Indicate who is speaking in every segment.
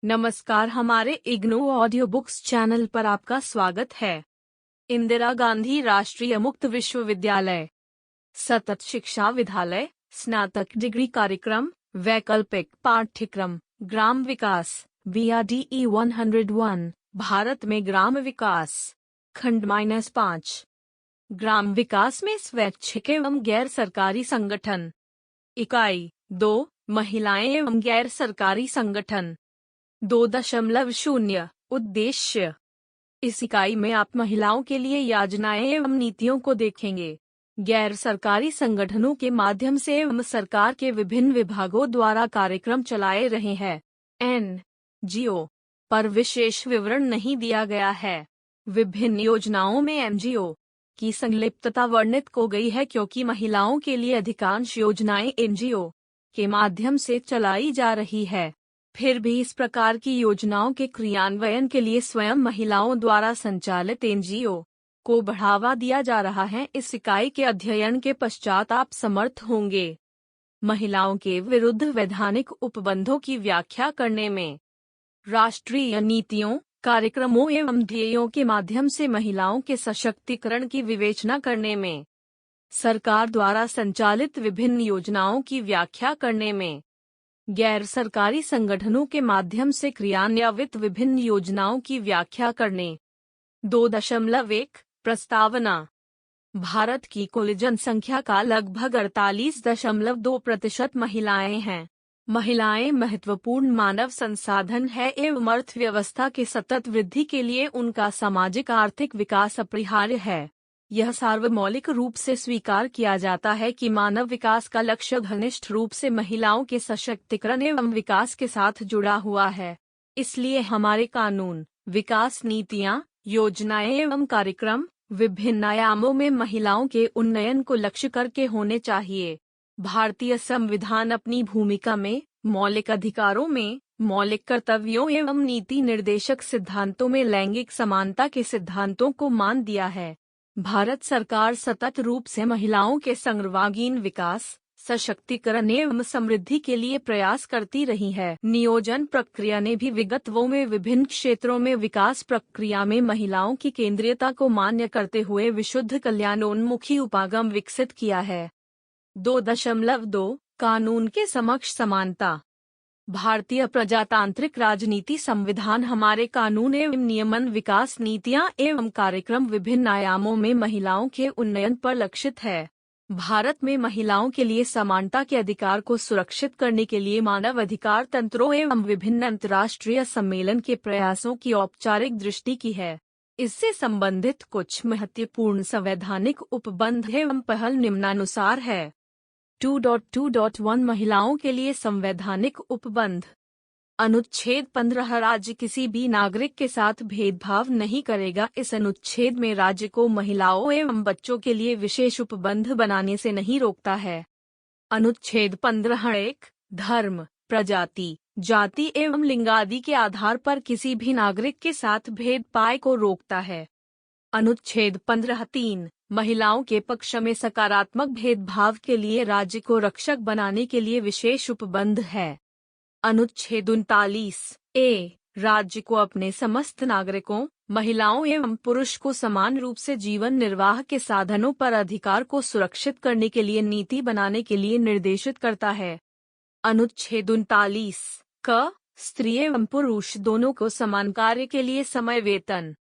Speaker 1: नमस्कार, हमारे IGNOU audio books channel पर आपका स्वागत है। इंदिरा गांधी राष्ट्रीय मुक्त विश्वविद्यालय सतत शिक्षा विद्यालय स्नातक डिग्री कार्यक्रम वैकल्पिक पाठ्यक्रम ग्राम विकास BRDE 101 भारत में ग्राम विकास खंड -5 ग्राम विकास में स्वैच्छिक एवं गैर सरकारी संगठन इकाई 2 महिलाएं एवं गैर सरकारी संगठन 2.0 उद्देश्य। इस इकाई में आप महिलाओं के लिए योजनाएं एवं नीतियों को देखेंगे। गैर सरकारी संगठनों के माध्यम से एवं सरकार के विभिन्न विभागों द्वारा कार्यक्रम चलाए रहे हैं। NGO पर विशेष विवरण नहीं दिया गया है। विभिन्न योजनाओं में MGO की संलिप्तता वर्णित को गई है क्योंकि महिलाओं के लिए अधिकांश योजनाएं NGO के माध्यम से चलाई जा रही है। फिर भी इस प्रकार की योजनाओं के क्रियान्वयन के लिए स्वयं महिलाओं द्वारा संचालित NGO को बढ़ावा दिया जा रहा है। इस इकाई के अध्ययन के पश्चात आप समर्थ होंगे महिलाओं के विरुद्ध वैधानिक उपबंधों की व्याख्या करने में, राष्ट्रीय नीतियों, कार्यक्रमों एवं ध्येयों के माध्यम से महिलाओं के सशक्तिकरण की विवेचना करने में, सरकार द्वारा संचालित विभिन्न योजनाओं की व्याख्या करने में, गैर सरकारी संगठनों के माध्यम से क्रियान्वित विभिन्न योजनाओं की व्याख्या करने। 2.1 प्रस्तावना। भारत की कुल जनसंख्या का लगभग 48.2% महिलाएं हैं। महिलाएं महत्वपूर्ण मानव संसाधन है एवं अर्थव्यवस्था के सतत वृद्धि के लिए उनका सामाजिक आर्थिक विकास अपरिहार्य है। यह सार्वमौलिक रूप से स्वीकार किया जाता है कि मानव विकास का लक्ष्य घनिष्ठ रूप से महिलाओं के सशक्तिकरण एवं विकास के साथ जुड़ा हुआ है। इसलिए हमारे कानून, विकास नीतियां, योजनाएं एवं कार्यक्रम विभिन्न आयामों में महिलाओं के उन्नयन को लक्ष्य करके होने चाहिए। भारतीय संविधान अपनी भूमिका में, मौलिक अधिकारों में, मौलिक कर्तव्यों एवं नीति निर्देशक सिद्धांतों में लैंगिक समानता के सिद्धांतों को मान दिया है। भारत सरकार सतत रूप से महिलाओं के सर्वांगीण विकास, सशक्तिकरण एवं समृद्धि के लिए प्रयास करती रही है। नियोजन प्रक्रिया ने भी विगतों में विभिन्न क्षेत्रों में विकास प्रक्रिया में महिलाओं की केंद्रीयता को मान्य करते हुए विशुद्ध कल्याणोन्मुखी उपागम विकसित किया है। 2.2 कानून के समक्ष समानता। भारतीय प्रजातांत्रिक राजनीति संविधान हमारे कानून एवं नियमन, विकास नीतियां एवं कार्यक्रम विभिन्न आयामों में महिलाओं के उन्नयन पर लक्षित है। भारत में महिलाओं के लिए समानता के अधिकार को सुरक्षित करने के लिए मानव अधिकार तंत्रों एवं विभिन्न अंतर्राष्ट्रीय सम्मेलन के प्रयासों की औपचारिक दृष्टि की है। इससे संबंधित कुछ महत्वपूर्ण संवैधानिक उपबंध एवं पहल निम्नानुसार है। 2.2.1 महिलाओं के लिए संवैधानिक उपबंध। अनुच्छेद 15 राज्य किसी भी नागरिक के साथ भेदभाव नहीं करेगा। इस अनुच्छेद में राज्य को महिलाओं एवं बच्चों के लिए विशेष उपबंध बनाने से नहीं रोकता है। अनुच्छेद 15(1) धर्म, प्रजाति, जाति एवं लिंग आदि के आधार पर किसी भी नागरिक के साथ भेदभाव को रोकता है। अनुच्छेद 15(3) महिलाओं के पक्ष में सकारात्मक भेदभाव के लिए राज्य को रक्षक बनाने के लिए विशेष उपबंध है। अनुच्छेद 39(a) राज्य को अपने समस्त नागरिकों, महिलाओं एवं पुरुष को समान रूप से जीवन निर्वाह के साधनों पर अधिकार को सुरक्षित करने के लिए नीति बनाने के लिए निर्देशित करता है। अनुच्छेद 39(क) स्त्री एवं पुरुष दोनों को समान कार्य के लिए समय वेतन।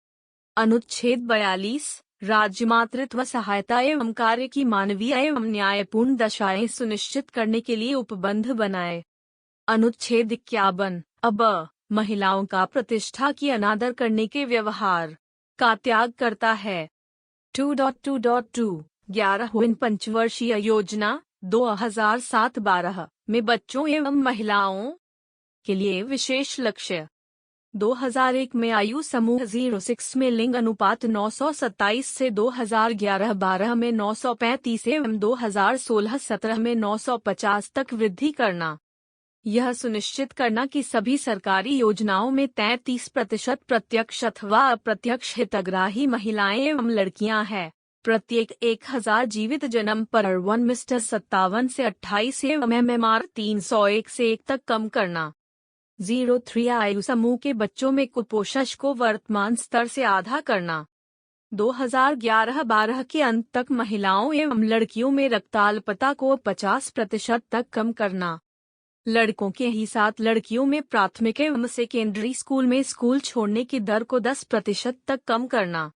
Speaker 1: अनुच्छेद 42 राज्य मातृत्व सहायता एवं कार्य की मानवीय एवं न्यायपूर्ण दशाएं सुनिश्चित करने के लिए उपबंध बनाए। अनुच्छेद 51 अब महिलाओं का प्रतिष्ठा की अनादर करने के व्यवहार का त्याग करता है। 2.2.2 11वीं पंचवर्षीय योजना 2007-12 में बच्चों एवं महिलाओं के लिए विशेष लक्ष्य। 2001 में आयु समूह 06 में लिंग अनुपात 927 से 2011-12 में 935 एवं 2016-17 में 950 तक वृद्धि करना। यह सुनिश्चित करना कि सभी सरकारी योजनाओं में 33% प्रत्यक्ष अथवा अप्रत्यक्ष हितग्राही महिलाएं एवं लड़कियां हैं। प्रत्येक 1000 जीवित जन्म पर 1:57 से 28 एवं MMR 301 से 1 तक कम करना। 0-3 आयु समूह के बच्चों में कुपोषण को वर्तमान स्तर से आधा करना। 2011-12 के अंत तक महिलाओं एवं लड़कियों में रक्ताल्पता को 50% तक कम करना। लड़कों के ही साथ लड़कियों में प्राथमिक एवं सेकेंडरी स्कूल में स्कूल छोड़ने की दर को 10% तक कम करना।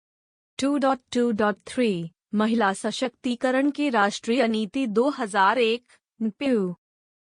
Speaker 1: 2.2.3 महिला सशक्तिकरण की राष्ट्रीय नीति 2001 PU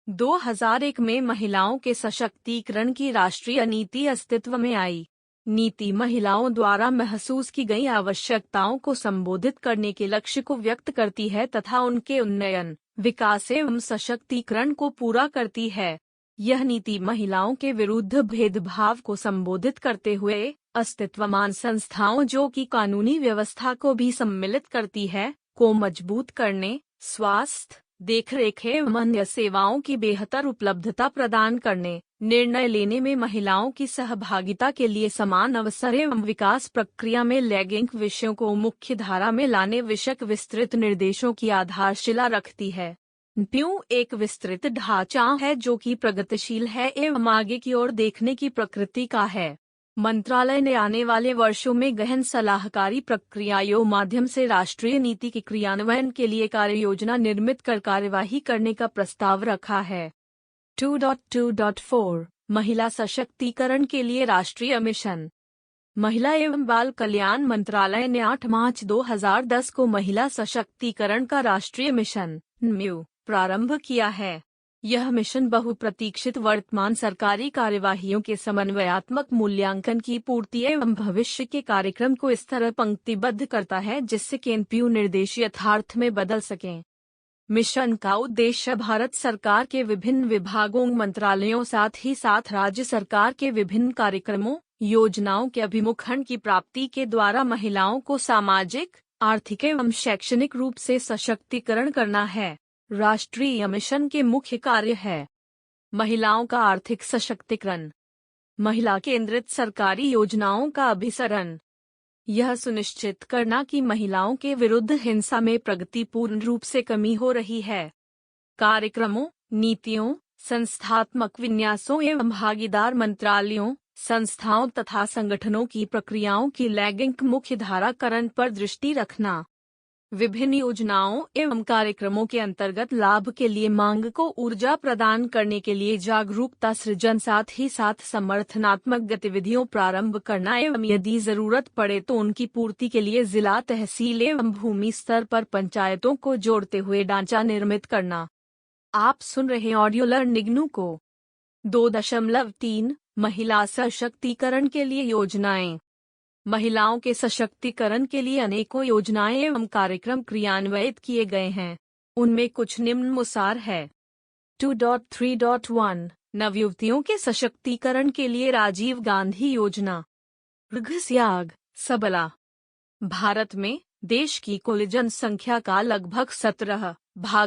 Speaker 1: 2001 में महिलाओं के सशक्तिकरण की राष्ट्रीय नीति अस्तित्व में आई। नीति महिलाओं द्वारा महसूस की गई आवश्यकताओं को संबोधित करने के लक्ष्य को व्यक्त करती है तथा उनके उन्नयन, विकास एवं सशक्तिकरण को पूरा करती है। यह नीति महिलाओं के विरुद्ध भेदभाव को संबोधित करते हुए अस्तित्वमान संस्थाओं जो कि कानूनी व्यवस्था को भी सम्मिलित करती है, को मजबूत करने, स्वास्थ्य, देखरेख एवं अन्य सेवाओं की बेहतर उपलब्धता प्रदान करने, निर्णय लेने में महिलाओं की सहभागिता के लिए समान अवसर एवं विकास प्रक्रिया में लैंगिक विषयों को मुख्य धारा में लाने विषयक विस्तृत निर्देशों की आधारशिला रखती है। PU एक विस्तृत ढांचा है जो कि प्रगतिशील है एवं आगे की ओर देखने की प्रकृति का है। मंत्रालय ने आने वाले वर्षों में गहन सलाहकारी प्रक्रियाओं माध्यम से राष्ट्रीय नीति के क्रियान्वयन के लिए कार्य योजना निर्मित कर कार्यवाही करने का प्रस्ताव रखा है। 2.2.4 महिला सशक्तिकरण के लिए राष्ट्रीय मिशन। महिला एवं बाल कल्याण मंत्रालय ने 8 मार्च 2010 को महिला सशक्तिकरण का राष्ट्रीय मिशन MU प्रारंभ किया है। यह मिशन बहुप्रतीक्षित वर्तमान सरकारी कार्यवाहियों के समन्वयात्मक मूल्यांकन की पूर्ति एवं भविष्य के कार्यक्रम को इस तरह पंक्तिबद्ध करता है जिससे PU निर्देश यथार्थ में बदल सकें। मिशन का उद्देश्य भारत सरकार के विभिन्न विभागों मंत्रालयों साथ ही साथ राज्य सरकार के विभिन्न कार्यक्रमों योजनाओं के अभिमुखन की प्राप्ति के द्वारा महिलाओं को सामाजिक, आर्थिक एवं शैक्षणिक रूप से सशक्तिकरण करना है। राष्ट्रीय मिशन के मुख्य कार्य है महिलाओं का आर्थिक सशक्तिकरण, महिला केंद्रित सरकारी योजनाओं का अभिसरण, यह सुनिश्चित करना कि महिलाओं के विरुद्ध हिंसा में प्रगतिपूर्ण रूप से कमी हो रही है। कार्यक्रमों, नीतियों, संस्थात्मक विन्यासों एवं भागीदार मंत्रालयों, संस्थाओं तथा संगठनों की प्रक्रियाओं की लैंगिक मुख्यधाराकरण पर दृष्टि रखना। विभिन्न योजनाओं एवं कार्यक्रमों के अंतर्गत लाभ के लिए मांग को ऊर्जा प्रदान करने के लिए जागरूकता सृजन साथ ही साथ समर्थनात्मक गतिविधियों प्रारंभ करना एवं यदि जरूरत पड़े तो उनकी पूर्ति के लिए जिला, तहसील एवं भूमि स्तर पर पंचायतों को जोड़ते हुए ढांचा निर्मित करना। आप सुन रहे ऑडियो लर्निंग को 2.3 महिला सशक्तिकरण के लिए योजनाएं। महिलाओं के सशक्तिकरण के लिए अनेकों योजनाएं एवं कार्यक्रम क्रियान्वित किए गए हैं। उनमें कुछ निम्नानुसार है। 2.3.1 नवयुवतियों के सशक्तिकरण के लिए राजीव गांधी योजना। ऋग्स्याग सबला। भारत में देश की कुल जनसंख्या का लगभग 17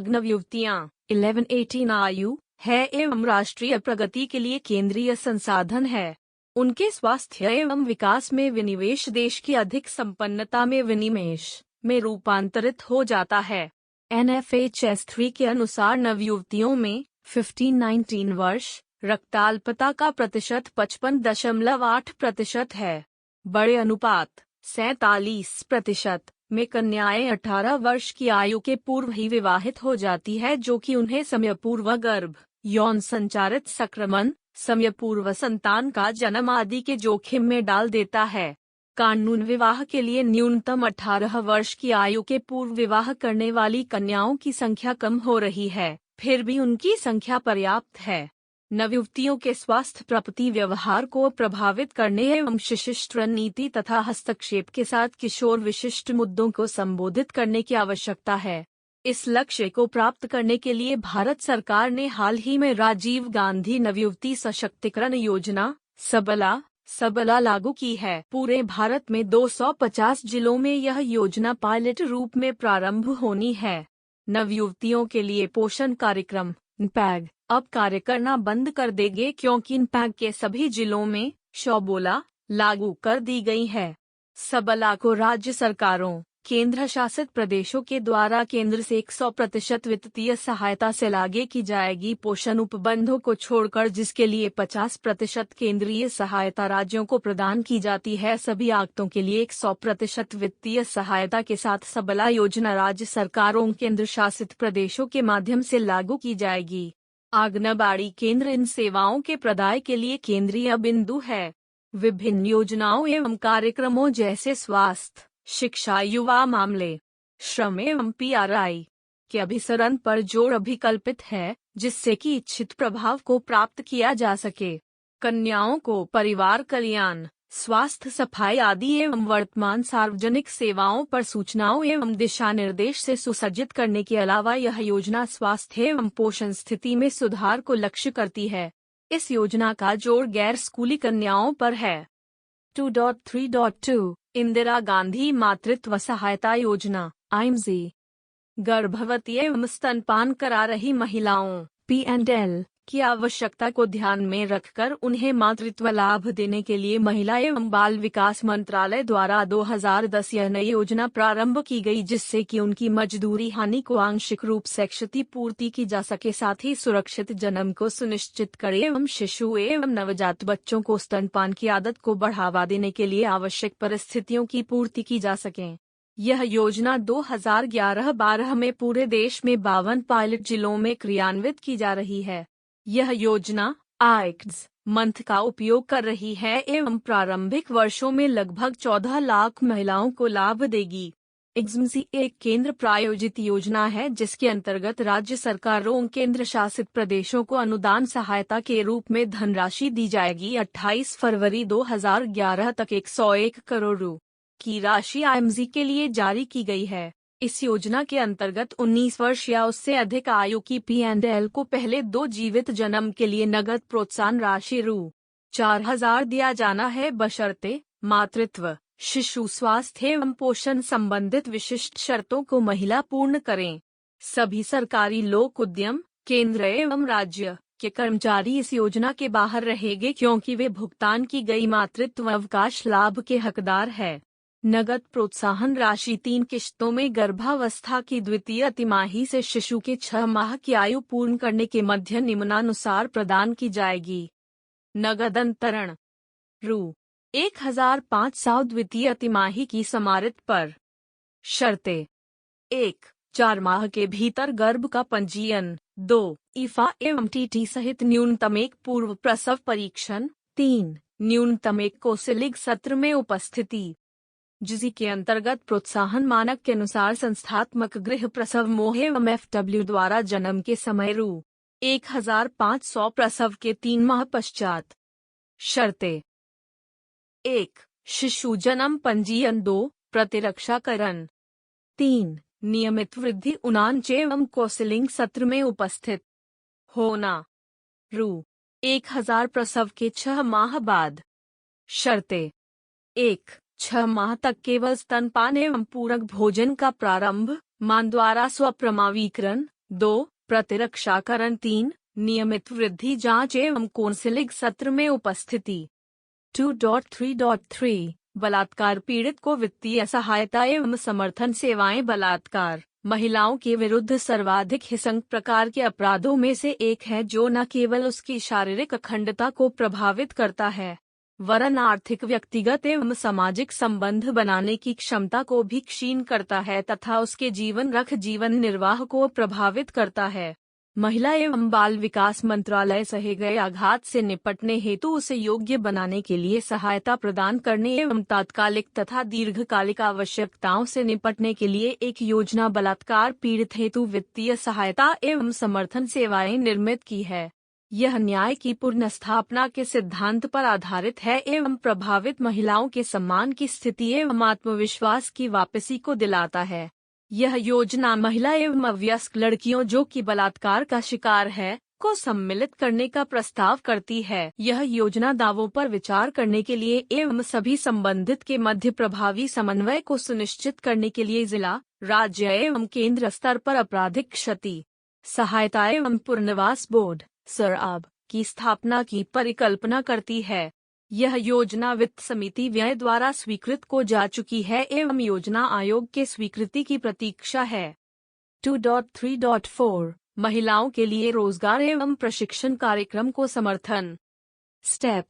Speaker 1: नवयुवतियां 11-18 आयु है एवं राष्ट्रीय प्रगति के लिए केंद्रीय संसाधन है। उनके स्वास्थ्य एवं विकास में विनिवेश देश की अधिक संपन्नता में विनिवेश में रूपांतरित हो जाता है। NFHS 3 के अनुसार नवयुवतियों में 15-19 वर्ष रक्ताल्पता का प्रतिशत 55.8% है। बड़े अनुपात 47% में कन्याएं 18 वर्ष की आयु के पूर्व ही विवाहित हो जाती है, जो कि उन्हें समयपूर्व गर्भ, यौन संचारित संक्रमण, समय पूर्व संतान का जन्म आदि के जोखिम में डाल देता है। कानून विवाह के लिए न्यूनतम 18 वर्ष की आयु के पूर्व विवाह करने वाली कन्याओं की संख्या कम हो रही है, फिर भी उनकी संख्या पर्याप्त है। नवयुवतियों के स्वास्थ्य प्रति व्यवहार को प्रभावित करने एवं शिशिष्ट रणनीति तथा हस्तक्षेप के साथ किशोर विशिष्ट मुद्दों को संबोधित करने की आवश्यकता है। इस लक्ष्य को प्राप्त करने के लिए भारत सरकार ने हाल ही में राजीव गांधी नवयुवती सशक्तिकरण योजना सबला लागू की है। पूरे भारत में 250 जिलों में यह योजना पायलट रूप में प्रारंभ होनी है। नवयुवतियों के लिए पोषण कार्यक्रम NPAG अब कार्य करना बंद कर देंगे क्योंकि NPAG के सभी जिलों में शौबोला लागू कर दी गई है। सबला को राज्य सरकारों, केंद्र शासित प्रदेशों के द्वारा केंद्र से 100% वित्तीय सहायता से लागू की जाएगी। पोषण उपबंधों को छोड़कर जिसके लिए 50% केंद्रीय सहायता राज्यों को प्रदान की जाती है, सभी आगतों के लिए 100% वित्तीय सहायता के साथ सबला योजना राज्य सरकारों केंद्र शासित प्रदेशों के माध्यम से लागू की जाएगी। आंगनबाड़ी केंद्र इन सेवाओं के प्रदाय के लिए केंद्रीय बिंदु है। विभिन्न योजनाओं एवं कार्यक्रमों जैसे स्वास्थ्य, शिक्षा, युवा मामले, श्रम एवं PRI के अभिसरण पर जोर अभिकल्पित है, जिससे कि इच्छित प्रभाव को प्राप्त किया जा सके। कन्याओं को परिवार कल्याण, स्वास्थ्य, सफाई आदि एवं वर्तमान सार्वजनिक सेवाओं पर सूचनाओं एवं दिशा निर्देश से सुसज्जित करने के अलावा यह योजना स्वास्थ्य एवं पोषण स्थिति में सुधार को लक्ष्य करती है। इस योजना का जोर गैर स्कूली कन्याओं पर है। 2.3.2 इंदिरा गांधी मातृत्व सहायता योजना IMZ गर्भवती एवं स्तनपान करा रही महिलाओं P&L की आवश्यकता को ध्यान में रखकर उन्हें मातृत्व लाभ देने के लिए महिला एवं बाल विकास मंत्रालय द्वारा 2010 यह नई योजना प्रारंभ की गई, जिससे कि उनकी मजदूरी हानि को आंशिक रूप से क्षतिपूर्ति की जा सके, साथ ही सुरक्षित जन्म को सुनिश्चित करे एवं शिशु एवं नवजात बच्चों को स्तनपान की आदत को बढ़ावा देने के लिए आवश्यक परिस्थितियों की पूर्ति की जा सके। यह योजना 2011-12 में पूरे देश में 52 पायलट जिलों में क्रियान्वित की जा रही है। यह योजना ICDS मंथ का उपयोग कर रही है एवं प्रारंभिक वर्षों में लगभग 14 लाख महिलाओं को लाभ देगी। ICDS एक केंद्र प्रायोजित योजना है, जिसके अंतर्गत राज्य सरकारों केंद्र शासित प्रदेशों को अनुदान सहायता के रूप में धनराशि दी जाएगी। 28 फरवरी 2011 तक 101 करोड़ रु की राशि IMZ के लिए जारी की गई है। इस योजना के अंतर्गत 19 वर्ष या उससे अधिक आयु की P&L को पहले 2 जीवित जन्म के लिए नगद प्रोत्साहन राशि रु 4000 दिया जाना है, बशर्ते मातृत्व, शिशु स्वास्थ्य एवं पोषण संबंधित विशिष्ट शर्तों को महिला पूर्ण करें। सभी सरकारी लोक उद्यम, केंद्र एवं राज्य के कर्मचारी इस योजना के बाहर रहेंगे, क्योंकि वे भुगतान की गई मातृत्व अवकाश लाभ के हकदार है। नगद प्रोत्साहन राशि 3 किश्तों में गर्भावस्था की द्वितीय तिमाही से शिशु के 6 माह की आयु पूर्ण करने के मध्य निम्नानुसार प्रदान की जाएगी। नगद अंतरण रु 1500 द्वितीय तिमाही की समारित पर। शर्तें 1. 4 माह के भीतर गर्भ का पंजीयन। 2. IFA एवं TT सहित न्यूनतम एक पूर्व प्रसव परीक्षण। 3. न्यूनतम एक कौशलिक सत्र में उपस्थिति, जिसके अंतर्गत प्रोत्साहन मानक के अनुसार संस्थात्मक गृह प्रसव मोह एवं FW द्वारा जन्म के समय रु 1500 प्रसव के 3 माह पश्चात। शर्तें 1. शिशु जन्म पंजीयन। 2. प्रतिरक्षाकरण। 3. नियमित वृद्धि उनांच एवं कौशलिक सत्र में उपस्थित होना। रु 1000 प्रसव के 6 माह बाद। शर्तें 1. 6 माह तक केवल स्तनपान एवं पूरक भोजन का प्रारंभ, मां द्वारा स्वप्रमावीकरण। 2. प्रतिरक्षाकरण। 3. नियमित वृद्धि जांच एवं कौशलिक सत्र में उपस्थिति। 2.3.3 बलात्कार पीड़ित को वित्तीय सहायता एवं समर्थन सेवाएं। बलात्कार महिलाओं के विरुद्ध सर्वाधिक हिंसक प्रकार के अपराधों में से एक है, जो न केवल उसकी शारीरिक अखंडता को प्रभावित करता है, वरन आर्थिक, व्यक्तिगत एवं सामाजिक संबंध बनाने की क्षमता को भी क्षीण करता है तथा उसके जीवन निर्वाह को प्रभावित करता है। महिला एवं बाल विकास मंत्रालय सहे गए आघात से निपटने हेतु उसे योग्य बनाने के लिए सहायता प्रदान करने एवं तात्कालिक तथा दीर्घकालिक आवश्यकताओं से निपटने के लिए एक योजना बलात्कार पीड़ित हेतु वित्तीय सहायता एवं समर्थन सेवाएं निर्मित की है। यह न्याय की पुनर्स्थापना के सिद्धांत पर आधारित है एवं प्रभावित महिलाओं के सम्मान की स्थिति एवं आत्मविश्वास की वापसी को दिलाता है। यह योजना महिला एवं अवयस्क लड़कियों जो कि बलात्कार का शिकार है को सम्मिलित करने का प्रस्ताव करती है। यह योजना दावों पर विचार करने के लिए एवं सभी संबंधित के मध्य प्रभावी समन्वय को सुनिश्चित करने के लिए जिला, राज्य एवं केंद्र स्तर पर आपराधिक क्षति सहायता एवं पुनर्वास बोर्ड (SRAB) की स्थापना की परिकल्पना करती है। यह योजना वित्त समिति व्यय द्वारा स्वीकृत को जा चुकी है एवं योजना आयोग के स्वीकृति की प्रतीक्षा है। 2.3.4 महिलाओं के लिए रोजगार एवं प्रशिक्षण कार्यक्रम को समर्थन। स्टेप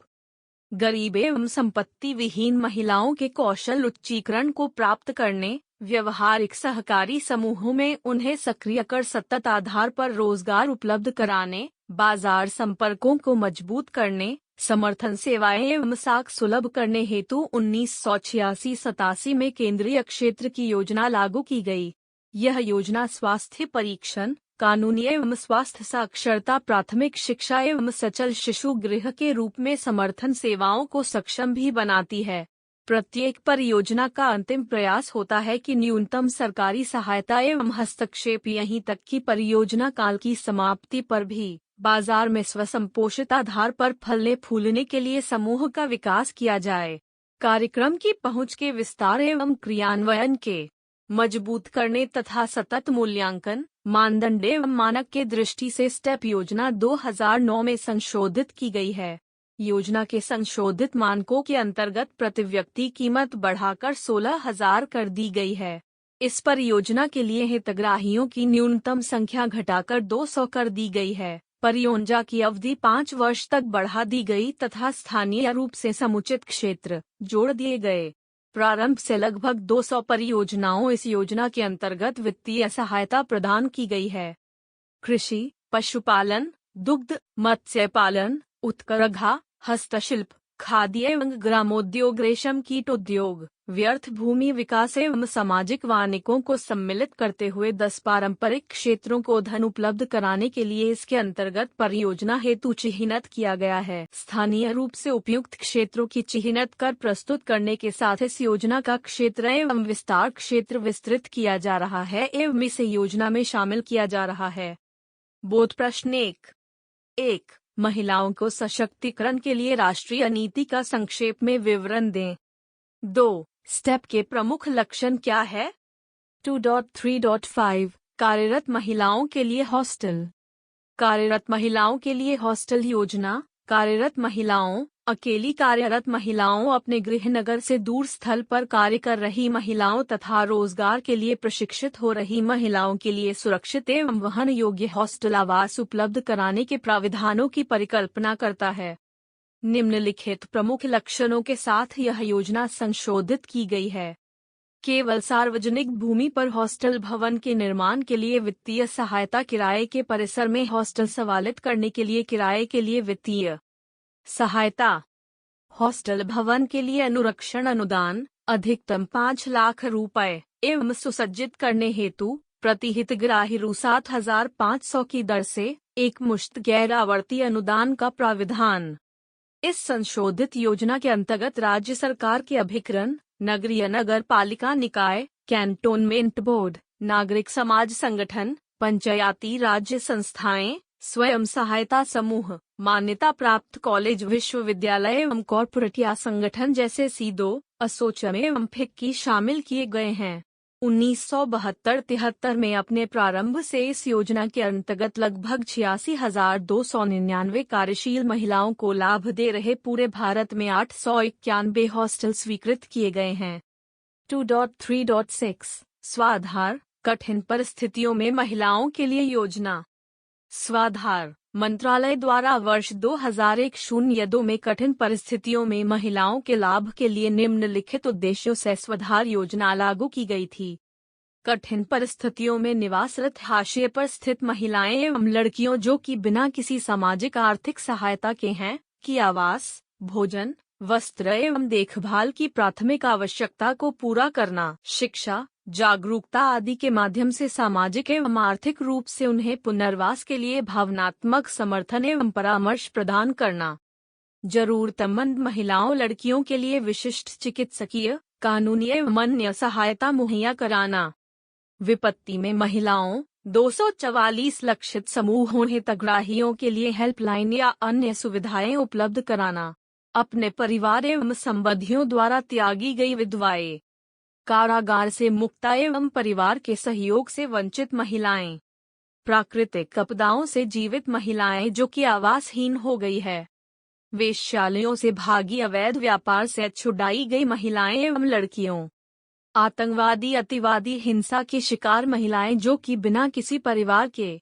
Speaker 1: गरीब एवं संपत्ति विहीन महिलाओं के कौशल उच्चीकरण को प्राप्त करने, व्यवहारिक सहकारी समूहों में उन्हें सक्रिय कर सतत आधार पर रोजगार उपलब्ध कराने, बाजार संपर्कों को मजबूत करने, समर्थन सेवाएं एवं साख सुलभ करने हेतु 1986-87 में केंद्रीय क्षेत्र की योजना लागू की गई। यह योजना स्वास्थ्य परीक्षण, कानूनी एवं स्वास्थ्य साक्षरता, प्राथमिक शिक्षा एवं सचल शिशु गृह के रूप में समर्थन सेवाओं को सक्षम भी बनाती है। प्रत्येक परियोजना का अंतिम प्रयास होता है कि न्यूनतम सरकारी सहायता एवं हस्तक्षेप, यहीं तक कि परियोजना काल की समाप्ति पर भी बाजार में स्वसंपोषित आधार पर फलने फूलने के लिए समूह का विकास किया जाए। कार्यक्रम की पहुंच के विस्तार एवं क्रियान्वयन के मजबूत करने तथा सतत मूल्यांकन, मानदंड एवं मानक के दृष्टि से स्टेप योजना 2009 में संशोधित की गई है। योजना के संशोधित मानकों के अंतर्गत प्रति व्यक्ति कीमत बढ़ाकर 16,000 कर दी गई है। इस परियोजना के लिए हितग्राहियों की न्यूनतम संख्या घटाकर 200 कर दी गई है। परियोजना की अवधि 5 वर्ष तक बढ़ा दी गई तथा स्थानीय रूप से समुचित क्षेत्र जोड़ दिए गए। प्रारंभ से लगभग 200 परियोजनाओं इस योजना के अंतर्गत वित्तीय सहायता प्रदान की गई है। कृषि, पशुपालन, दुग्ध, मत्स्य पालन, उत्कर्घा, हस्तशिल्प, खाद्य एवं ग्रामोद्योग, रेशम कीट उद्योग, व्यर्थ भूमि विकास एवं सामाजिक वानिकों को सम्मिलित करते हुए 10 पारंपरिक क्षेत्रों को धन उपलब्ध कराने के लिए इसके अंतर्गत परियोजना हेतु चिह्नित किया गया है। स्थानीय रूप से उपयुक्त क्षेत्रों की चिह्नित कर प्रस्तुत करने के साथ इस योजना का क्षेत्र एवं विस्तार क्षेत्र विस्तृत किया जा रहा है एवं इसे योजना में शामिल किया जा रहा है। बोध प्रश्न 1 महिलाओं को सशक्तिकरण के लिए राष्ट्रीय नीति का संक्षेप में विवरण दें। 2 स्टेप के प्रमुख लक्षण क्या है? 2.3.5 कार्यरत महिलाओं के लिए हॉस्टल। कार्यरत महिलाओं के लिए हॉस्टल योजना। कार्यरत महिलाओं, अकेली कार्यरत महिलाओं, अपने गृह नगर से दूर स्थल पर कार्य कर रही महिलाओं तथा रोजगार के लिए प्रशिक्षित हो रही महिलाओं के लिए सुरक्षित एवं वहन योग्य हॉस्टल आवास उपलब्ध कराने के प्राविधानों की परिकल्पना करता है। निम्नलिखित प्रमुख लक्षणों के साथ यह योजना संशोधित की गई है। केवल सार्वजनिक भूमि पर हॉस्टल भवन के निर्माण के लिए वित्तीय सहायता, किराए के परिसर में हॉस्टल संचालित करने के लिए किराए के लिए वित्तीय सहायता, हॉस्टल भवन के लिए अनुरक्षण अनुदान अधिकतम 5 लाख रुपए एवं सुसज्जित करने हेतु प्रति हितग्राही रु 7,500 की दर से एक मुश्त गैर आवर्ती अनुदान का प्राविधान। इस संशोधित योजना के अंतर्गत राज्य सरकार के अभिकरण, नगरीय नगर पालिका निकाय, कैंटोनमेंट बोर्ड, नागरिक समाज संगठन, पंचायती राज्य संस्थाएं, स्वयं सहायता समूह, मान्यता प्राप्त कॉलेज, विश्वविद्यालय एवं कॉर्पोरेट या संगठन जैसे सीडो, एसोचैम एवं फिक्की शामिल किए गए हैं। 1972-73 में अपने प्रारंभ से इस योजना के अंतर्गत लगभग 86,299 कार्यशील महिलाओं को लाभ दे रहे पूरे भारत में 891 हॉस्टल स्वीकृत किए गए हैं। 2.3.6 स्वाधार, कठिन परिस्थितियों में महिलाओं के लिए योजना। स्वाधार मंत्रालय द्वारा वर्ष 2001-02 में कठिन परिस्थितियों में महिलाओं के लाभ के लिए निम्नलिखित उद्देश्यों से स्वाधार योजना लागू की गई थी। कठिन परिस्थितियों में निवासरत हाशिए पर स्थित महिलाएं एवं लड़कियों जो कि बिना किसी सामाजिक आर्थिक सहायता के हैं, की आवास, भोजन, वस्त्र एवं देखभाल की प्राथमिक आवश्यकता को पूरा करना, शिक्षा, जागरूकता आदि के माध्यम से सामाजिक एवं आर्थिक रूप से उन्हें पुनर्वास के लिए भावनात्मक समर्थन एवं परामर्श प्रदान करना। जरूरतमंद महिलाओं लड़कियों के लिए विशिष्ट चिकित्सकीय, कानूनी एवं अन्य सहायता मुहैया कराना। विपत्ति में महिलाओं 244 लक्षित समूहों हितग्राहियों के लिए हेल्पलाइन या अन्य सुविधाएं उपलब्ध कराना। अपने परिवार एवं संबंधियों द्वारा त्यागी गई विधवाएं, कारागार से मुक्ता एवं परिवार के सहयोग से वंचित महिलाएं, प्राकृतिक आपदाओं से जीवित महिलाएं जो कि आवासहीन हो गई है, वेश्यालयों से भागी अवैध व्यापार से छुड़ाई गई महिलाएं एवं लड़कियों, आतंकवादी अतिवादी हिंसा की शिकार महिलाएं जो कि बिना किसी परिवार के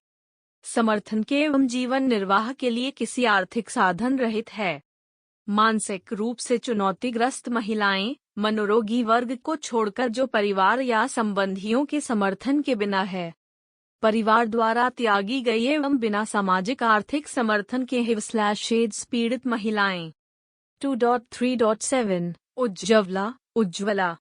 Speaker 1: समर्थन के एवं जीवन निर्वाह के लिए किसी आर्थिक साधन रहित है, मानसिक रूप से चुनौतीग्रस्त महिलाएं, मनोरोगी वर्ग को छोड़कर जो परिवार या संबंधियों के समर्थन के बिना है, परिवार द्वारा त्यागी गई एवं बिना सामाजिक आर्थिक समर्थन के HIV/AIDS पीड़ित महिलाएं। 2.3.7 उज्ज्वला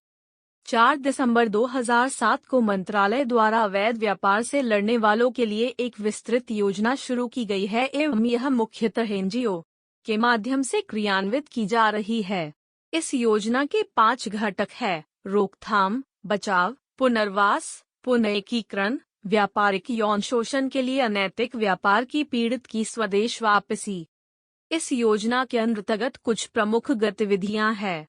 Speaker 1: 4 दिसंबर 2007 को मंत्रालय द्वारा अवैध व्यापार से लड़ने वालों के लिए एक विस्तृत योजना शुरू की गई है एवं यह मुख्यतः NGO के माध्यम से क्रियान्वित की जा रही है। इस योजना के 5 घटक है: रोकथाम, बचाव, पुनर्वास, पुनर्एकीकरण, व्यापारिक यौन शोषण के लिए अनैतिक व्यापार की पीड़ित की स्वदेश वापसी। इस योजना के अंतर्गत कुछ प्रमुख गतिविधियां हैं: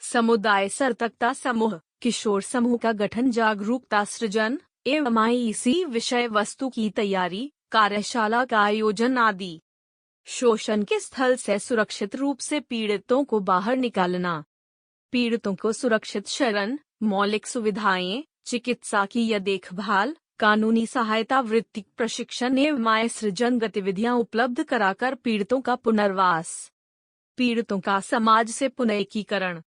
Speaker 1: समुदाय सतर्कता समूह, किशोर समूह का गठन, जागरूकता सृजन एवं IEC विषय वस्तु की तैयारी, कार्यशाला का आयोजन आदि। शोषण के स्थल से सुरक्षित रूप से पीड़ितों को बाहर निकालना, पीड़ितों को सुरक्षित शरण, मौलिक सुविधाएं, चिकित्सा की या देखभाल, कानूनी सहायता, वृत्तिक प्रशिक्षण एवं आय सृजन गतिविधियां उपलब्ध कराकर पीड़ितों का पुनर्वास, पीड़ितों का समाज से पुनर्एकीकरण,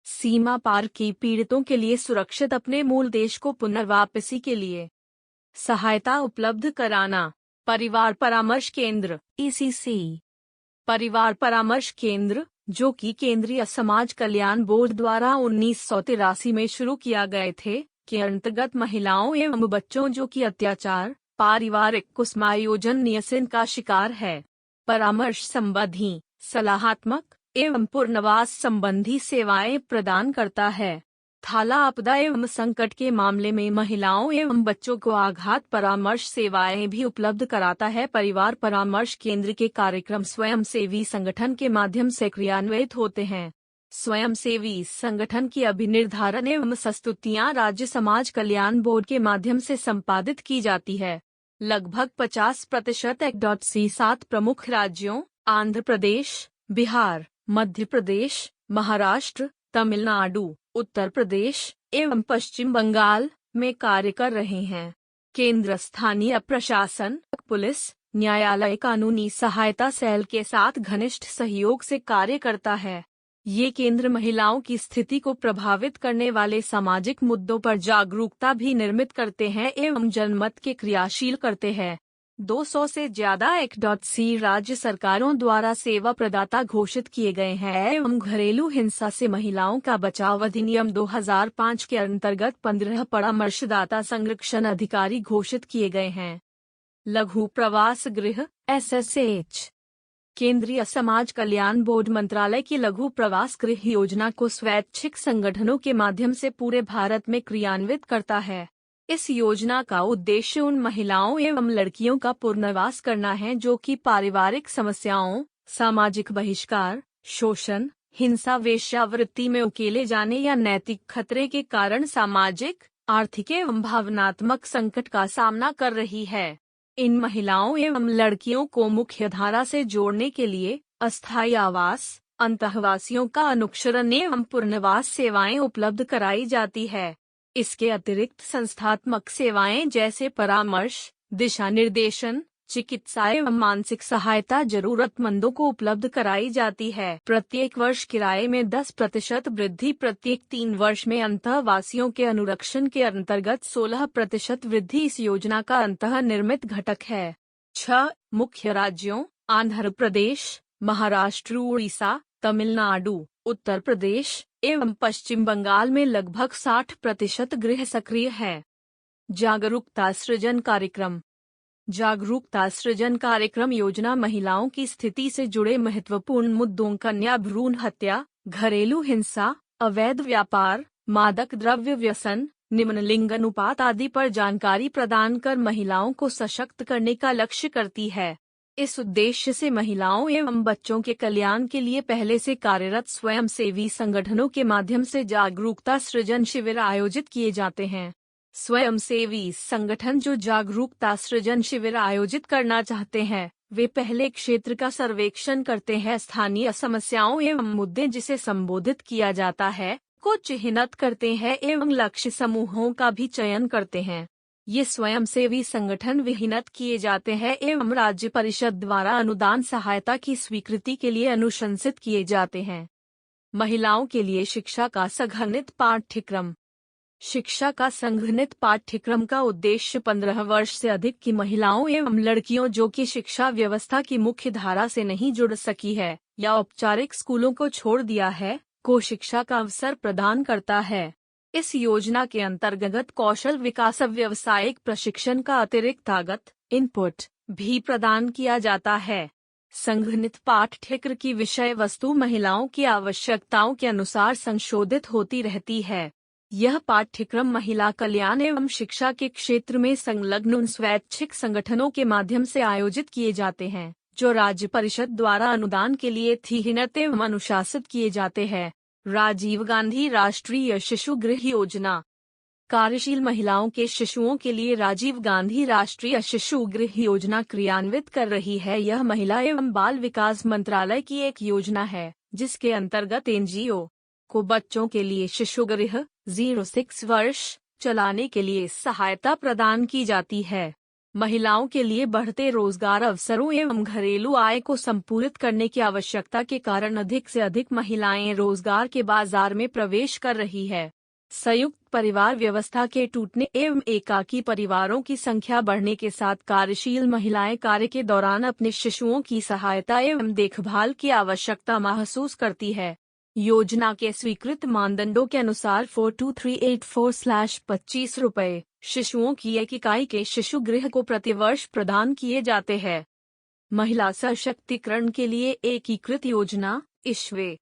Speaker 1: सीमा पार की पीड़ितों के लिए सुरक्षित अपने मूल देश को पुनर्वापसी के लिए सहायता उपलब्ध कराना। परिवार परामर्श केंद्र ECC, परिवार परामर्श केंद्र जो कि केंद्रीय समाज कल्याण बोर्ड द्वारा 1983 में शुरू किया गए थे, के अंतर्गत महिलाओं एवं बच्चों जो कि अत्याचार, पारिवारिक कुसमायोजन, न्यासन का शिकार है, परामर्श संबंधी, सलाहात्मक एवं पुनर्वास संबंधी सेवाएं प्रदान करता है। थाला आपदा एवं संकट के मामले में महिलाओं एवं बच्चों को आघात परामर्श सेवाएं भी उपलब्ध कराता है। परिवार परामर्श केंद्र के कार्यक्रम स्वयंसेवी संगठन के माध्यम से क्रियान्वित होते हैं। स्वयंसेवी संगठन की अभिनिर्धारण एवं प्रस्तुतियां राज्य समाज कल्याण बोर्ड के माध्यम से संपादित की जाती है। लगभग 50% 1.7 प्रमुख राज्यों आंध्र प्रदेश, बिहार, मध्य प्रदेश, महाराष्ट्र, तमिलनाडु, उत्तर प्रदेश एवं पश्चिम बंगाल में कार्य कर रहे हैं। केंद्र स्थानीय प्रशासन, पुलिस, न्यायालय, कानूनी सहायता सेल के साथ घनिष्ठ सहयोग से कार्य करता है। ये केंद्र महिलाओं की स्थिति को प्रभावित करने वाले सामाजिक मुद्दों पर जागरूकता भी निर्मित करते हैं एवं जनमत के क्रियाशील करते हैं। 200 से ज्यादा 1.C राज्य सरकारों द्वारा सेवा प्रदाता घोषित किए गए हैं एवं घरेलू हिंसा से महिलाओं का बचाव अधिनियम 2005 के अंतर्गत 15 परामर्शदाता संरक्षण अधिकारी घोषित किए गए हैं। लघु प्रवास गृह SSH, केंद्रीय समाज कल्याण बोर्ड मंत्रालय की लघु प्रवास गृह योजना को स्वैच्छिक संगठनों के माध्यम से पूरे भारत में क्रियान्वित करता है। इस योजना का उद्देश्य उन महिलाओं एवं लड़कियों का पुनर्वास करना है जो कि पारिवारिक समस्याओं, सामाजिक बहिष्कार, शोषण, हिंसा, वेश्यावृत्ति में उकेले जाने या नैतिक खतरे के कारण सामाजिक, आर्थिक एवं भावनात्मक संकट का सामना कर रही है। इन महिलाओं एवं लड़कियों को मुख्य धारा से जोड़ने के लिए अस्थायी आवास, अंतःवासियों का अनुक्षरण एवं पुनर्वास सेवाएं उपलब्ध कराई जाती है। इसके अतिरिक्त संस्थात्मक सेवाएं जैसे परामर्श, दिशा निर्देशन, चिकित्सा एवं मानसिक सहायता जरूरतमंदों को उपलब्ध कराई जाती है। प्रत्येक वर्ष किराए में 10% वृद्धि, प्रत्येक 3 वर्ष में अंतःवासियों के अनुरक्षण के अंतर्गत 16% वृद्धि इस योजना का अंतः निर्मित घटक है। 6 मुख्य राज्यों आंध्र प्रदेश, महाराष्ट्र, उड़ीसा, तमिलनाडु, उत्तर प्रदेश एवं पश्चिम बंगाल में लगभग 60% गृह सक्रिय है। जागरूकता सृजन कार्यक्रम, जागरूकता सृजन कार्यक्रम योजना महिलाओं की स्थिति से जुड़े महत्वपूर्ण मुद्दों, कन्या भ्रूण हत्या, घरेलू हिंसा, अवैध व्यापार, मादक द्रव्य व्यसन, निम्न लिंग अनुपात आदि पर जानकारी प्रदान कर महिलाओं को सशक्त करने का लक्ष्य करती है। इस उद्देश्य से महिलाओं एवं बच्चों के कल्याण के लिए पहले से कार्यरत स्वयंसेवी संगठनों के माध्यम से जागरूकता सृजन शिविर आयोजित किए जाते हैं। स्वयंसेवी संगठन जो जागरूकता सृजन शिविर आयोजित करना चाहते हैं वे पहले क्षेत्र का सर्वेक्षण करते हैं, स्थानीय समस्याओं एवं मुद्दे जिसे संबोधित किया जाता है को चिन्हित करते हैं एवं लक्ष्य समूहों का भी चयन करते हैं। ये स्वयंसेवी संगठन विहित किए जाते हैं एवं राज्य परिषद द्वारा अनुदान सहायता की स्वीकृति के लिए अनुशंसित किए जाते हैं। महिलाओं के लिए शिक्षा का संघनित पाठ्यक्रम। शिक्षा का संघनित पाठ्यक्रम का उद्देश्य 15 वर्ष से अधिक की महिलाओं एवं लड़कियों जो कि शिक्षा व्यवस्था की मुख्य धारा से नहीं जुड़ सकी है या औपचारिक स्कूलों को छोड़ दिया है, को शिक्षा का अवसर प्रदान करता है। इस योजना के अंतर्गत कौशल विकास, व्यावसायिक प्रशिक्षण का अतिरिक्त आगत इनपुट भी प्रदान किया जाता है। संघनित पाठ्यक्रम की विषय वस्तु महिलाओं की आवश्यकताओं के अनुसार संशोधित होती रहती है। यह पाठ्यक्रम महिला कल्याण एवं शिक्षा के क्षेत्र में संलग्न उन स्वैच्छिक संगठनों के माध्यम से आयोजित किए जाते हैं जो राज्य परिषद द्वारा अनुदान के लिए थिहिनत एवं अनुशासित किए जाते हैं। राजीव गांधी राष्ट्रीय शिशु गृह योजना। कार्यशील महिलाओं के शिशुओं के लिए राजीव गांधी राष्ट्रीय शिशु गृह योजना क्रियान्वित कर रही है। यह महिला एवं बाल विकास मंत्रालय की एक योजना है जिसके अंतर्गत एनजीओ को बच्चों के लिए शिशु गृह 0-6 वर्ष चलाने के लिए सहायता प्रदान की जाती है। महिलाओं के लिए बढ़ते रोजगार अवसरों एवं घरेलू आय को संपूरित करने की आवश्यकता के कारण अधिक से अधिक महिलाएं रोजगार के बाजार में प्रवेश कर रही है। संयुक्त परिवार व्यवस्था के टूटने एवं एकाकी परिवारों की संख्या बढ़ने के साथ कार्यशील महिलाएं कार्य के दौरान अपने शिशुओं की सहायता एवं देखभाल की आवश्यकता महसूस करती है। योजना के स्वीकृत मानदंडों के अनुसार 42384/25 रुपये शिशुओं की एक इकाई के शिशु गृह को प्रतिवर्ष प्रदान किए जाते हैं। महिला सशक्तिकरण के लिए एकीकृत योजना इश्वे।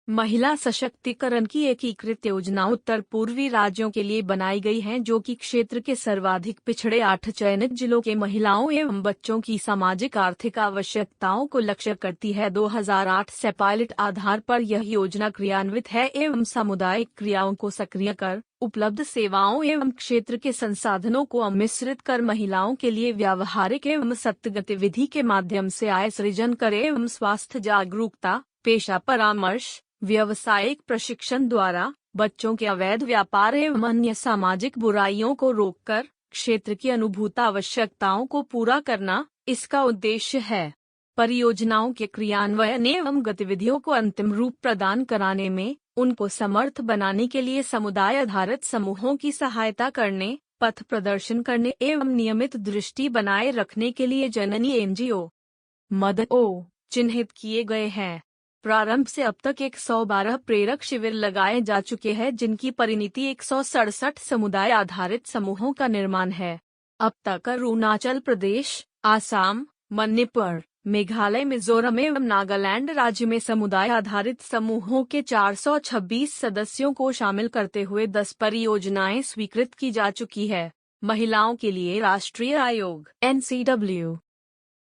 Speaker 1: महिला सशक्तिकरण की एकीकृत योजना उत्तर पूर्वी राज्यों के लिए बनाई गई है जो कि क्षेत्र के सर्वाधिक पिछड़े 8 चयनित जिलों के महिलाओं एवं बच्चों की सामाजिक आर्थिक आवश्यकताओं को लक्ष्य करती है। 2008 से पायलट आधार पर यह योजना क्रियान्वित है एवं सामुदायिक क्रियाओं को सक्रिय कर उपलब्ध सेवाओं एवं क्षेत्र के संसाधनों को मिश्रित कर महिलाओं के लिए व्यावहारिक एवं सत्य गतिविधि के माध्यम से आय सृजन करे एवं स्वास्थ्य जागरूकता, पेशा परामर्श, व्यावसायिक प्रशिक्षण द्वारा बच्चों के अवैध व्यापार एवं अन्य सामाजिक बुराइयों को रोककर क्षेत्र की अनुभूत आवश्यकताओं को पूरा करना इसका उद्देश्य है। परियोजनाओं के क्रियान्वयन एवं गतिविधियों को अंतिम रूप प्रदान कराने में उनको समर्थ बनाने के लिए समुदाय आधारित समूहों की सहायता करने, पथ प्रदर्शन करने एवं नियमित दृष्टि बनाए रखने के लिए जननी एनजीओ मदद चिन्हित किए गए हैं। प्रारंभ से अब तक 112 प्रेरक शिविर लगाए जा चुके हैं जिनकी परिणति 167 समुदाय आधारित समूहों का निर्माण है। अब तक अरुणाचल प्रदेश, आसाम, मणिपुर, मेघालय, मिजोरम एवं नागालैंड राज्य में समुदाय आधारित समूहों के 426 सदस्यों को शामिल करते हुए 10 परियोजनाएं स्वीकृत की जा चुकी है। महिलाओं के लिए राष्ट्रीय आयोग NCW।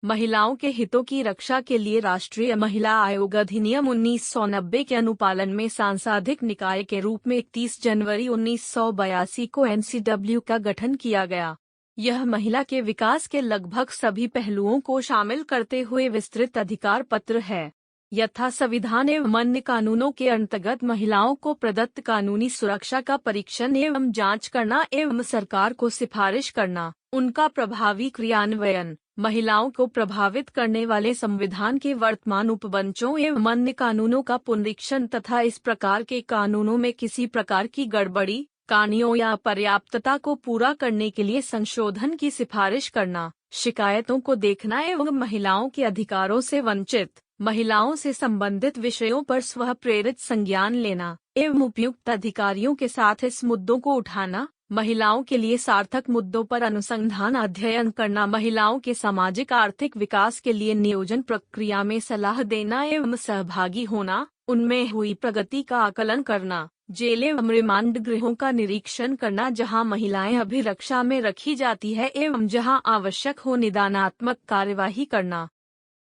Speaker 1: महिलाओं के हितों की रक्षा के लिए राष्ट्रीय महिला आयोग अधिनियम 1990 के अनुपालन में सांसदिक निकाय के रूप में 31 जनवरी 1982 को NCW का गठन किया गया। यह महिला के विकास के लगभग सभी पहलुओं को शामिल करते हुए विस्तृत अधिकार पत्र है। यथा संविधान एवं अन्य कानूनों के अंतर्गत महिलाओं को प्रदत्त कानूनी सुरक्षा का परीक्षण एवं जांच करना एवं सरकार को सिफारिश करना, उनका प्रभावी क्रियान्वयन, महिलाओं को प्रभावित करने वाले संविधान के वर्तमान उपबंचों एवं अन्य कानूनों का पुनरीक्षण तथा इस प्रकार के कानूनों में किसी प्रकार की गड़बड़ी, कमियों या अपर्याप्तता को पूरा करने के लिए संशोधन की सिफारिश करना, शिकायतों को देखना एवं महिलाओं के अधिकारों से वंचित महिलाओं से संबंधित विषयों पर स्वः प्रेरित संज्ञान लेना एवं उपयुक्त अधिकारियों के साथ इस मुद्दों को उठाना, महिलाओं के लिए सार्थक मुद्दों पर अनुसंधान अध्ययन करना, महिलाओं के सामाजिक आर्थिक विकास के लिए नियोजन प्रक्रिया में सलाह देना एवं सहभागी होना, उनमें हुई प्रगति का आकलन करना, जेल एवं रिमांड गृहों का निरीक्षण करना जहां महिलाएं अभिरक्षा में रखी जाती है एवं जहां आवश्यक हो निदानात्मक कार्यवाही करना।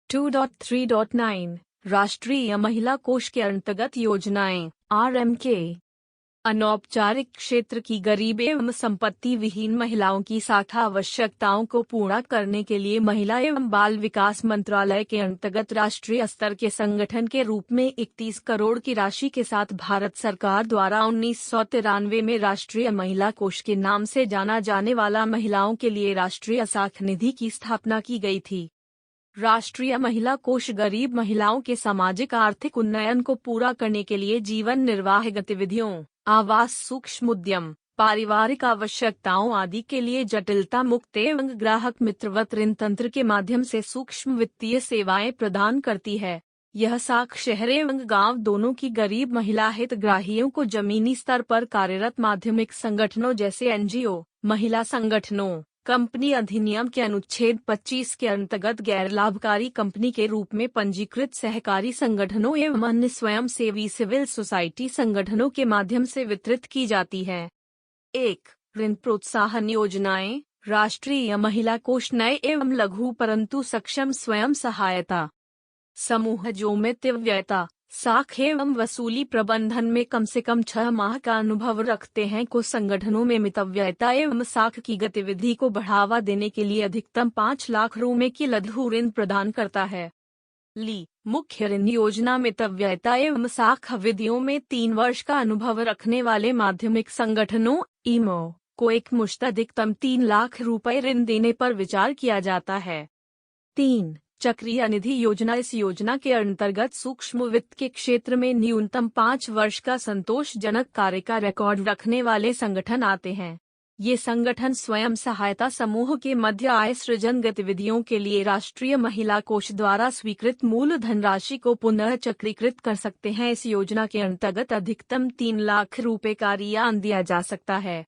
Speaker 1: 2.3.9 राष्ट्रीय महिला कोष के अंतर्गत योजनाएं RMK। अनौपचारिक क्षेत्र की गरीब एवं संपत्ति विहीन महिलाओं की शाखा आवश्यकताओं को पूरा करने के लिए महिला एवं बाल विकास मंत्रालय के अंतर्गत राष्ट्रीय स्तर के संगठन के रूप में 31 करोड़ की राशि के साथ भारत सरकार द्वारा 1993 में राष्ट्रीय महिला कोष के नाम से जाना जाने वाला महिलाओं के लिए राष्ट्रीय साख निधि की स्थापना की गई थी। राष्ट्रीय महिला कोष गरीब महिलाओं के सामाजिक आर्थिक उन्नयन को पूरा करने के लिए जीवन निर्वाह गतिविधियों, आवास, सूक्ष्म उद्यम, पारिवारिक आवश्यकताओं आदि के लिए जटिलता मुक्त एवं ग्राहक मित्रवत ऋण तंत्र के माध्यम से सूक्ष्म वित्तीय सेवाएं प्रदान करती है। यह साख शहर एवं गांव दोनों की गरीब महिला हितग्राहियों को जमीनी स्तर पर कार्यरत माध्यमिक संगठनों जैसे एनजीओ, महिला संगठनों, कंपनी अधिनियम के अनुच्छेद 25 के अंतर्गत गैर लाभकारी कंपनी के रूप में पंजीकृत सहकारी संगठनों एवं अन्य स्वयं सेवी सिविल सोसाइटी संगठनों के माध्यम से वितरित की जाती है। 1. ऋण प्रोत्साहन योजनाएं। राष्ट्रीय महिला कोष नए एवं लघु परंतु सक्षम स्वयं सहायता समूह जो मितव्ययता, साख एवं वसूली प्रबंधन में कम से कम 6 माह का अनुभव रखते हैं को संगठनों में मितव्ययता एवं साख की गतिविधि को बढ़ावा देने के लिए अधिकतम 5 लाख रुपए की लघु ऋण प्रदान करता है। मुख्य ऋण योजना मितव्ययता एवं साख विधियों में 3 वर्ष का अनुभव रखने वाले माध्यमिक संगठनों ईमो को एक मुश्त अधिकतम 3 लाख रुपए ऋण देने पर विचार किया जाता है। 3. चक्रीय निधि योजना। इस योजना के अंतर्गत सूक्ष्म वित्त के क्षेत्र में न्यूनतम 5 वर्ष का संतोषजनक कार्य का रिकॉर्ड रखने वाले संगठन आते हैं। ये संगठन स्वयं सहायता समूह के मध्य आय सृजन गतिविधियों के लिए राष्ट्रीय महिला कोष द्वारा स्वीकृत मूल धनराशि को पुनः चक्रीकृत कर सकते हैं। इस योजना के अंतर्गत अधिकतम 3 लाख रुपए का रियायत दिया जा सकता है।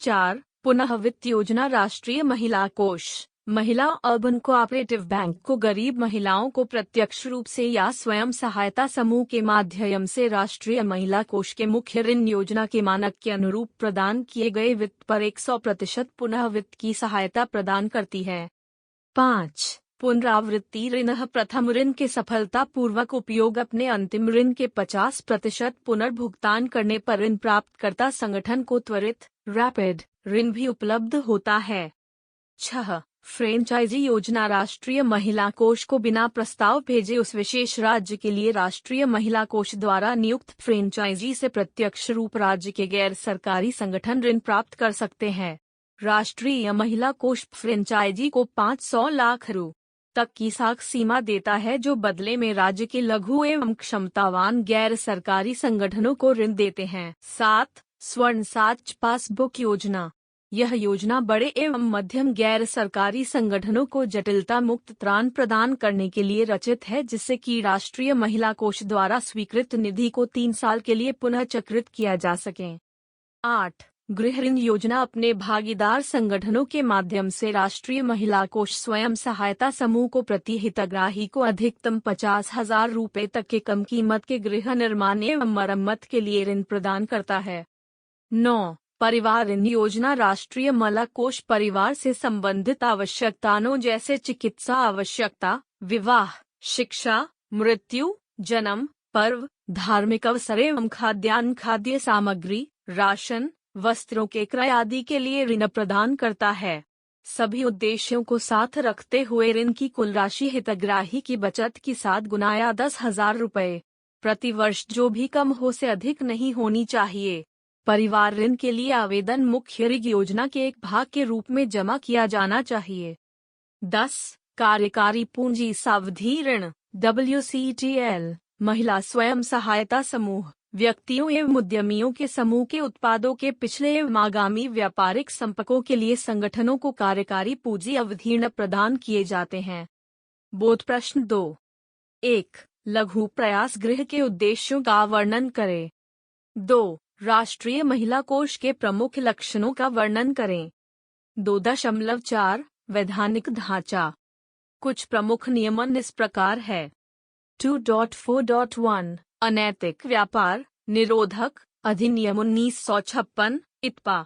Speaker 1: 4. पुनः वित्त योजना। राष्ट्रीय महिला कोष महिला अर्बन कोऑपरेटिव बैंक को गरीब महिलाओं को प्रत्यक्ष रूप से या स्वयं सहायता समूह के माध्यम से राष्ट्रीय महिला कोष के मुख्य ऋण योजना के मानक के अनुरूप प्रदान किए गए वित्त पर 100% पुनः वित्त की सहायता प्रदान करती है। 5. पुनरावृत्ति ऋण। प्रथम ऋण के सफलतापूर्वक उपयोग अपने अंतिम ऋण के 50% पुनर्भुगतान करने पर ऋण प्राप्तकर्ता संगठन को त्वरित रैपिड ऋण भी उपलब्ध होता है। 6. फ्रेंचाइजी योजना। राष्ट्रीय महिला कोष को बिना प्रस्ताव भेजे उस विशेष राज्य के लिए राष्ट्रीय महिला कोष द्वारा नियुक्त फ्रेंचाइजी से प्रत्यक्ष रूप राज्य के गैर सरकारी संगठन ऋण प्राप्त कर सकते हैं। राष्ट्रीय महिला कोष फ्रेंचाइजी को 500 लाख रु तक की साख सीमा देता है जो बदले में राज्य के लघु एवं क्षमतावान गैर सरकारी संगठनों को ऋण देते हैं। 7. स्वर्ण साझ पासबुक योजना। यह योजना बड़े एवं मध्यम गैर सरकारी संगठनों को जटिलता मुक्त त्राण प्रदान करने के लिए रचित है जिससे कि राष्ट्रीय महिला कोष द्वारा स्वीकृत निधि को 3 साल के लिए पुनः चक्रित किया जा सके। 8. गृह ऋण योजना। अपने भागीदार संगठनों के माध्यम से राष्ट्रीय महिला कोष स्वयं सहायता समूह को प्रति हितग्राही को अधिकतम 50,000 रुपए तक के कम कीमत के गृह निर्माण एवं मरम्मत के लिए ऋण प्रदान करता है। 9. परिवार ऋण योजना। राष्ट्रीय महिला कोष परिवार से संबंधित आवश्यकताओं जैसे चिकित्सा आवश्यकता, विवाह, शिक्षा, मृत्यु, जन्म, पर्व, धार्मिक अवसर एवं खाद्यान्न, खाद्य सामग्री, राशन, वस्त्रों के क्रय आदि के लिए ऋण प्रदान करता है। सभी उद्देश्यों को साथ रखते हुए ऋण की कुल राशि हितग्राही की बचत की 7 गुना या 10,000 रुपए प्रति वर्ष जो भी कम हो से अधिक नहीं होनी चाहिए। परिवार ऋण के लिए आवेदन मुख्य ऋण योजना के एक भाग के रूप में जमा किया जाना चाहिए। 10. कार्यकारी पूंजी सावधि ऋण WCTL। महिला स्वयं सहायता समूह व्यक्तियों एवं उद्यमियों के समूह के उत्पादों के पिछले एवं आगामी व्यापारिक संपर्कों के लिए संगठनों को कार्यकारी पूंजी अवधि ऋण प्रदान किए जाते हैं। बोध प्रश्न 2. 1. लघु प्रयास गृह के उद्देश्यों का वर्णन करें। 2. राष्ट्रीय महिला कोष के प्रमुख लक्षणों का वर्णन करें। 2.4. वैधानिक ढांचा। कुछ प्रमुख नियमन इस प्रकार है। 2.4.1 अनैतिक व्यापार निरोधक अधिनियम 1956 इत्पा।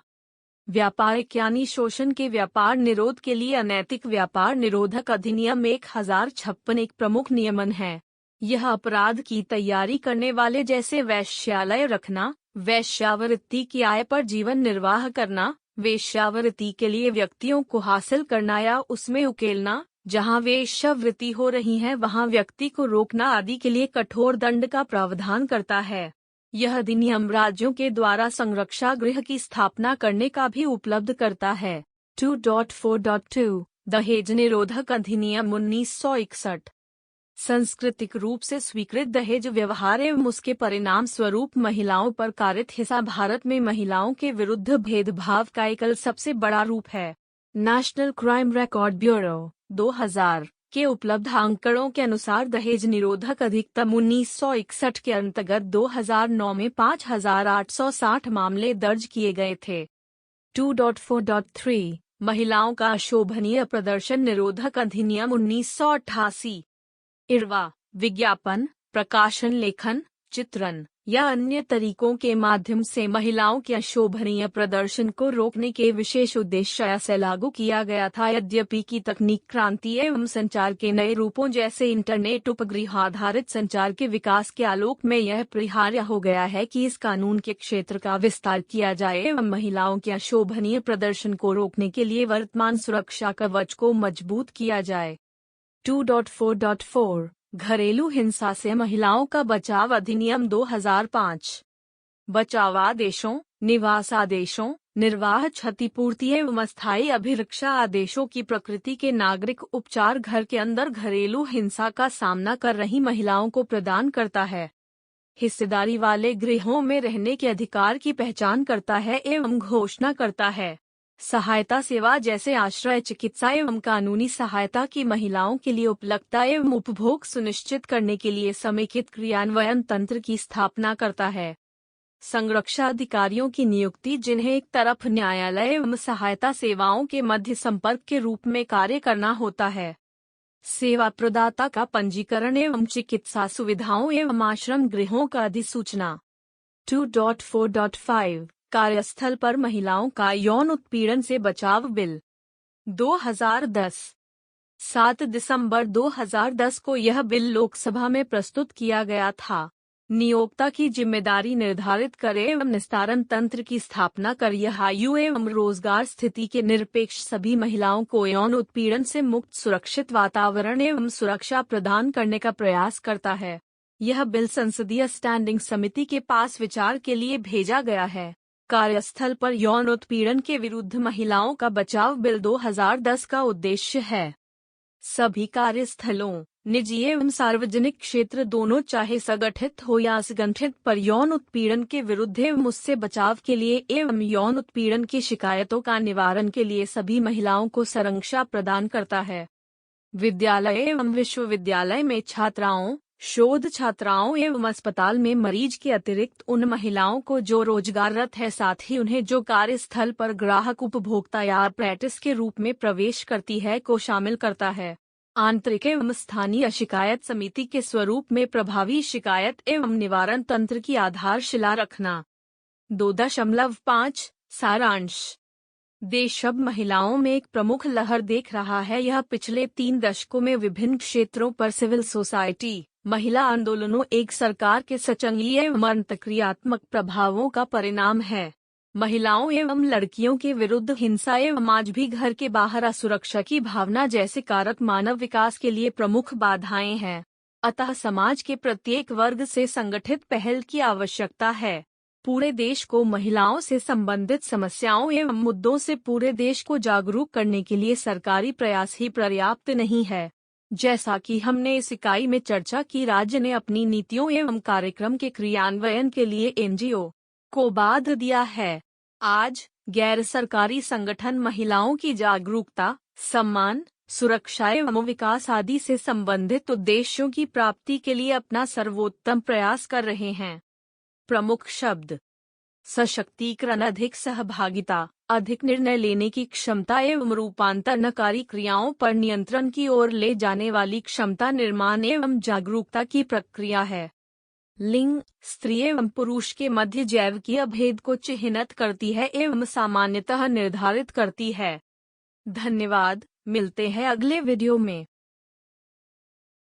Speaker 1: व्यापारिक यानी शोषण के व्यापार निरोध के लिए अनैतिक व्यापार निरोधक अधिनियम 1056 एक प्रमुख नियमन है। यह अपराध की तैयारी करने वाले जैसे वैश्यालय रखना, वेश्यावृत्ति की आय पर जीवन निर्वाह करना, वेश्यावृत्ति के लिए व्यक्तियों को हासिल करना या उसमें उकेलना, जहां वेश्यावृत्ति हो रही है वहां व्यक्ति को रोकना आदि के लिए कठोर दंड का प्रावधान करता है। यह अधिनियम राज्यों के द्वारा संरक्षा गृह की स्थापना करने का भी उपलब्ध करता है। 2.4.2 दहेज निरोधक अधिनियम 1961। सांस्कृतिक रूप से स्वीकृत दहेज व्यवहार एवं उसके परिणाम स्वरूप महिलाओं पर कारित हिंसा भारत में महिलाओं के विरुद्ध भेदभाव का एकल सबसे बड़ा रूप है। नेशनल क्राइम रिकॉर्ड ब्यूरो 2000 के उपलब्ध आंकड़ों के अनुसार दहेज निरोधक अधिनियम 1961 के अंतर्गत 2009 में 5,860 मामले दर्ज किए गए थे। 2.4.3 महिलाओं का अशोभनीय प्रदर्शन निरोधक अधिनियम 1988। इरवा, विज्ञापन, प्रकाशन, लेखन, चित्रण या अन्य तरीकों के माध्यम से महिलाओं के अशोभनीय प्रदर्शन को रोकने के विशेष उद्देश्य से लागू किया गया था। यद्यपि की तकनीक क्रांति एवं संचार के नए रूपों जैसे इंटरनेट उपग्रह आधारित संचार के विकास के आलोक में यह अपरिहार्य हो गया है कि इस कानून के क्षेत्र का विस्तार किया जाए एवं महिलाओं के अशोभनीय प्रदर्शन को रोकने के लिए वर्तमान सुरक्षा कवच को मजबूत किया जाए। 2.4.4 घरेलू हिंसा से महिलाओं का बचाव अधिनियम 2005। बचाव आदेशों, निवास आदेशों, निर्वाह क्षतिपूर्ति एवं अस्थायी अभिरक्षा आदेशों की प्रकृति के नागरिक उपचार घर के अंदर घरेलू हिंसा का सामना कर रही महिलाओं को प्रदान करता है। हिस्सेदारी वाले गृहों में रहने के अधिकार की पहचान करता है एवं घोषणा करता है। सहायता सेवा जैसे आश्रय, चिकित्सा एवं कानूनी सहायता की महिलाओं के लिए उपलब्धता एवं उपभोग सुनिश्चित करने के लिए समेकित क्रियान्वयन तंत्र की स्थापना करता है। संरक्षा अधिकारियों की नियुक्ति, जिन्हें एक तरफ न्यायालय एवं सहायता सेवाओं के मध्य संपर्क के रूप में कार्य करना होता है। सेवा प्रदाता का पंजीकरण एवं चिकित्सा सुविधाओं एवं आश्रम गृहों का अधिसूचना। 2.4.5 कार्यस्थल पर महिलाओं का यौन उत्पीड़न से बचाव बिल 2010। 7 दिसंबर 2010 को यह बिल लोकसभा में प्रस्तुत किया गया था। नियोक्ता की जिम्मेदारी निर्धारित करे एवं निस्तारण तंत्र की स्थापना कर यह आयु एवं रोजगार स्थिति के निरपेक्ष सभी महिलाओं को यौन उत्पीड़न से मुक्त सुरक्षित वातावरण एवं सुरक्षा प्रदान करने का प्रयास करता है। यह बिल संसदीय स्टैंडिंग समिति के पास विचार के लिए भेजा गया है। कार्यस्थल पर यौन उत्पीड़न के विरुद्ध महिलाओं का बचाव बिल 2010 का उद्देश्य है सभी कार्यस्थलों, निजी एवं सार्वजनिक क्षेत्र दोनों, चाहे संगठित हो या असंगठित, पर यौन उत्पीड़न के विरुद्ध एवं उससे बचाव के लिए एवं यौन उत्पीड़न की शिकायतों का निवारण के लिए सभी महिलाओं को संरक्षण प्रदान करता है। विद्यालय एवं विश्वविद्यालय में छात्राओं, शोध छात्राओं एवं अस्पताल में मरीज के अतिरिक्त उन महिलाओं को जो रोजगाररत है, साथ ही उन्हें जो कार्यस्थल पर ग्राहक, उपभोक्ता या अप्रेंटिस के रूप में प्रवेश करती है को शामिल करता है। आंतरिक एवं स्थानीय शिकायत समिति के स्वरूप में प्रभावी शिकायत एवं निवारण तंत्र की आधारशिला रखना। 2.5 सारांश। देश अब महिलाओं में एक प्रमुख लहर देख रहा है। यह पिछले 3 दशकों में विभिन्न क्षेत्रों पर सिविल सोसाइटी, महिला आंदोलनों, एक सरकार के सचंगीय एवं अंतःक्रियात्मक प्रभावों का परिणाम है। महिलाओं एवं लड़कियों के विरुद्ध हिंसा एवं आज भी घर के बाहर असुरक्षा की भावना जैसे कारक मानव विकास के लिए प्रमुख बाधाएं हैं। अतः समाज के प्रत्येक वर्ग से संगठित पहल की आवश्यकता है। पूरे देश को महिलाओं से संबंधित समस्याओं एवं मुद्दों से पूरे देश को जागरूक करने के लिए सरकारी प्रयास ही पर्याप्त नहीं है। जैसा कि हमने इस इकाई में चर्चा की, राज्य ने अपनी नीतियों एवं कार्यक्रम के क्रियान्वयन के लिए एनजीओ को बाध्य दिया है। आज गैर सरकारी संगठन महिलाओं की जागरूकता, सम्मान, सुरक्षा एवं विकास आदि से संबंधित उद्देश्यों की प्राप्ति के लिए अपना सर्वोत्तम प्रयास कर रहे हैं। प्रमुख शब्द: सशक्तिकरण, अधिक सहभागिता, अधिक निर्णय लेने की क्षमता एवं रूपांतरणकारी क्रियाओं पर नियंत्रण की ओर ले जाने वाली क्षमता निर्माण एवं जागरूकता की प्रक्रिया है। लिंग, स्त्री एवं पुरुष के मध्य जैविकीय भेद को चिह्नित करती है एवं सामान्यतः निर्धारित करती है। धन्यवाद। मिलते हैं अगले वीडियो में।